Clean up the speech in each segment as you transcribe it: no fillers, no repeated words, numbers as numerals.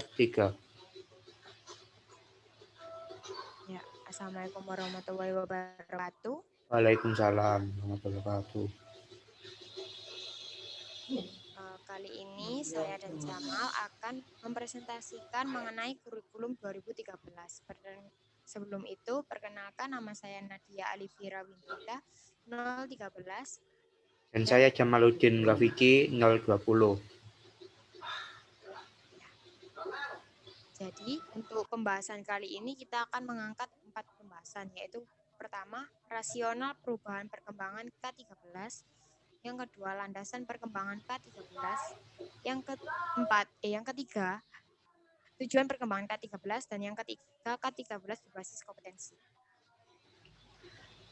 3. Ya, Assalamualaikum warahmatullahi wabarakatuh. Waalaikumsalam warahmatullahi wabarakatuh. Kali ini saya dan Jamal akan mempresentasikan mengenai kurikulum 2013. Sebelum itu, perkenalkan nama saya Nadia Alifira Winfrida 013 Dan dan saya Jamaluddin Rafiki 020. ya. Jadi, untuk pembahasan kali ini kita akan mengangkat 4 pembahasan, yaitu pertama, rasional perubahan perkembangan K13, yang kedua, landasan perkembangan K13, yang ketiga, tujuan perkembangan K13, dan yang ketiga, K13 berbasis kompetensi.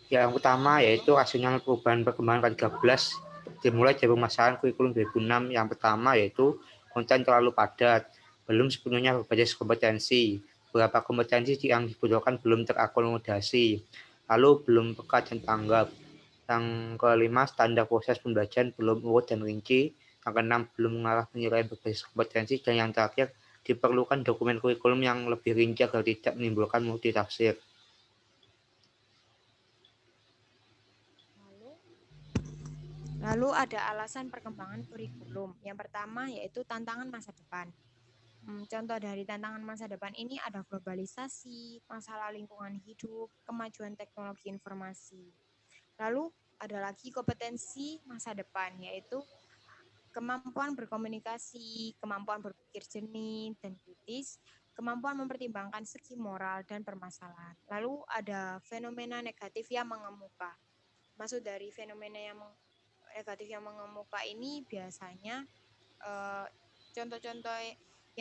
Yang utama yaitu rasional perubahan perkembangan K13 dimulai dari permasalahan kurikulum 2006. Yang pertama yaitu konten terlalu padat, belum sepenuhnya berbasis kompetensi, beberapa kompetensi yang dibutuhkan belum terakomodasi, lalu belum peka dan tanggap. Yang kelima, standar proses pembelajaran belum urut dan rinci. Yang keenam, belum mengarah penilaian berbasis kompetensi. Dan yang terakhir, diperlukan dokumen kurikulum yang lebih rinci agar tidak menimbulkan multitafsir. Lalu ada alasan perkembangan kurikulum. Yang pertama yaitu tantangan masa depan. Contoh dari tantangan masa depan ini ada globalisasi, masalah lingkungan hidup, kemajuan teknologi informasi. Lalu ada lagi kompetensi masa depan, yaitu kemampuan berkomunikasi, kemampuan berpikir jernih dan kritis, kemampuan mempertimbangkan segi moral dan permasalahan. Lalu ada fenomena negatif yang mengemuka. Maksud dari fenomena yang negatif yang mengemuka ini biasanya contoh-contoh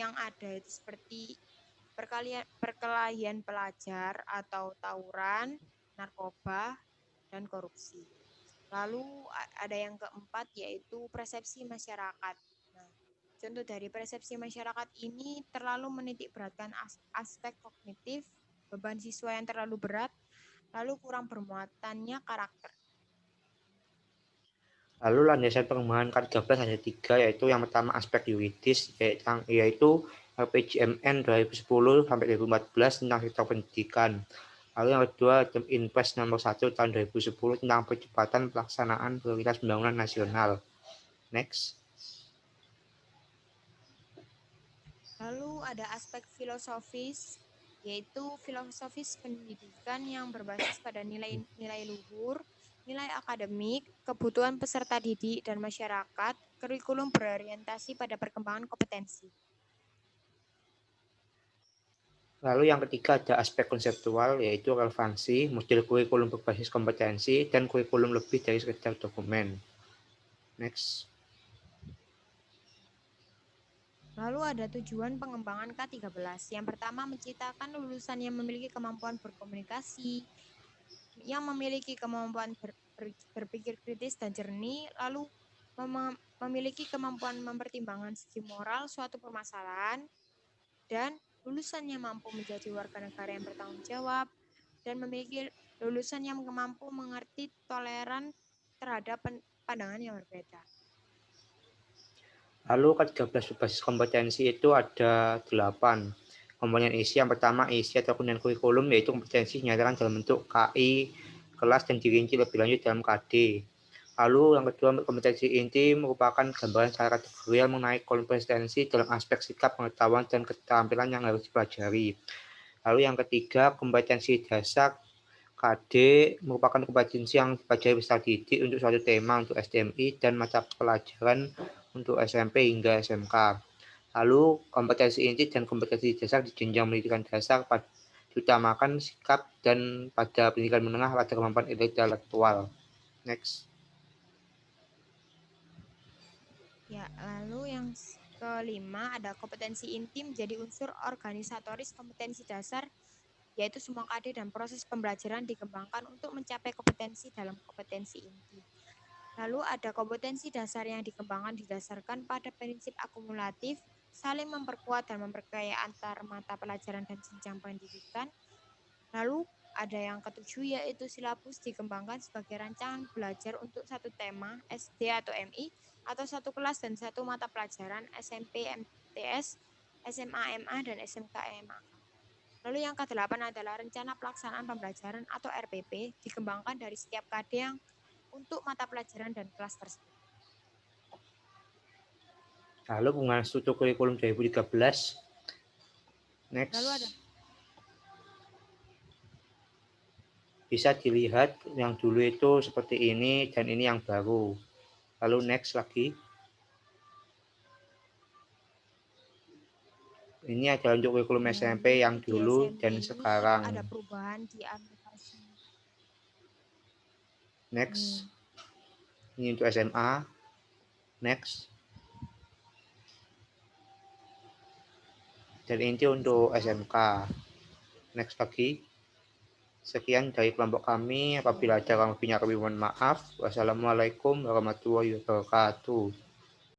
yang ada itu seperti perkelahian pelajar atau tawuran, narkoba, dan korupsi. Lalu ada yang keempat yaitu persepsi masyarakat. Nah, contoh dari persepsi masyarakat ini terlalu menitik beratkan aspek kognitif, beban siswa yang terlalu berat, lalu kurang bermuatannya karakter. Lalu landasan pengembangan K13 ada 3, yaitu yang pertama aspek yuridis, yaitu RPJMN 2010 sampai 2014 tentang sektor pendidikan. Lalu yang kedua, Inpres nomor 1 tahun 2010 tentang percepatan pelaksanaan prioritas pembangunan nasional. Next. Lalu ada aspek filosofis, yaitu filosofis pendidikan yang berbasis pada nilai-nilai luhur, nilai akademik, kebutuhan peserta didik dan masyarakat, kurikulum berorientasi pada perkembangan kompetensi. Lalu yang ketiga ada aspek konseptual, yaitu relevansi, model kurikulum berbasis kompetensi, dan kurikulum lebih dari sekedar dokumen. Next. Lalu ada tujuan pengembangan K13. Yang pertama, menciptakan lulusan yang memiliki kemampuan berkomunikasi, yang memiliki kemampuan berpikir kritis dan jernih, lalu memiliki kemampuan mempertimbangkan segi moral suatu permasalahan, dan lulusan yang mampu menjadi warga negara yang bertanggung jawab, dan memiliki lulusan yang mampu mengerti toleran terhadap pandangan yang berbeda. Lalu K13 berbasis kompetensi itu ada 8 komponen isi. Yang pertama isi atau komponen kurikulum, yaitu kompetensi dinyatakan dalam bentuk KI, kelas, dan dirinci lebih lanjut dalam KD. Lalu yang kedua kompetensi inti merupakan gambaran secara kategorial mengenai kompetensi dalam aspek sikap, pengetahuan, dan keterampilan yang harus dipelajari. Lalu yang ketiga kompetensi dasar KD merupakan kompetensi yang dipelajari peserta didik untuk suatu tema untuk STMI dan mata pelajaran untuk SMP hingga SMK. Lalu kompetensi inti dan kompetensi dasar di jenjang pendidikan dasar diutamakan sikap dan pada pendidikan menengah pada kemampuan intelektual. Next. Ya, lalu yang kelima ada kompetensi inti menjadi unsur organisatoris kompetensi dasar, yaitu semua KD dan proses pembelajaran dikembangkan untuk mencapai kompetensi dalam kompetensi inti. Lalu ada kompetensi dasar yang dikembangkan didasarkan pada prinsip akumulatif, saling memperkuat dan memperkaya antar mata pelajaran dan jenjang pendidikan. Lalu ada yang ketujuh yaitu silabus dikembangkan sebagai rancangan belajar untuk satu tema SD atau MI atau satu kelas dan satu mata pelajaran SMP, MTS, SMA MA, dan SMK MA. Lalu yang ke-8 adalah rencana pelaksanaan pembelajaran atau RPP dikembangkan dari setiap KD yang untuk mata pelajaran dan kelas tersebut. Lalu pengembangan struktur kurikulum 2013. Lalu ada Next. Bisa dilihat yang dulu itu seperti ini dan ini yang baru. Lalu next lagi. Ini adalah untuk kurikulum SMP yang di dulu SMP dan ini sekarang. ada perubahan di aplikasi. Next. Ini untuk SMA. Next. Dan ini untuk SMK. Next lagi. Sekian dari kelompok kami. Apabila ada kurang lebihnya kami mohon maaf. Wassalamualaikum warahmatullahi wabarakatuh.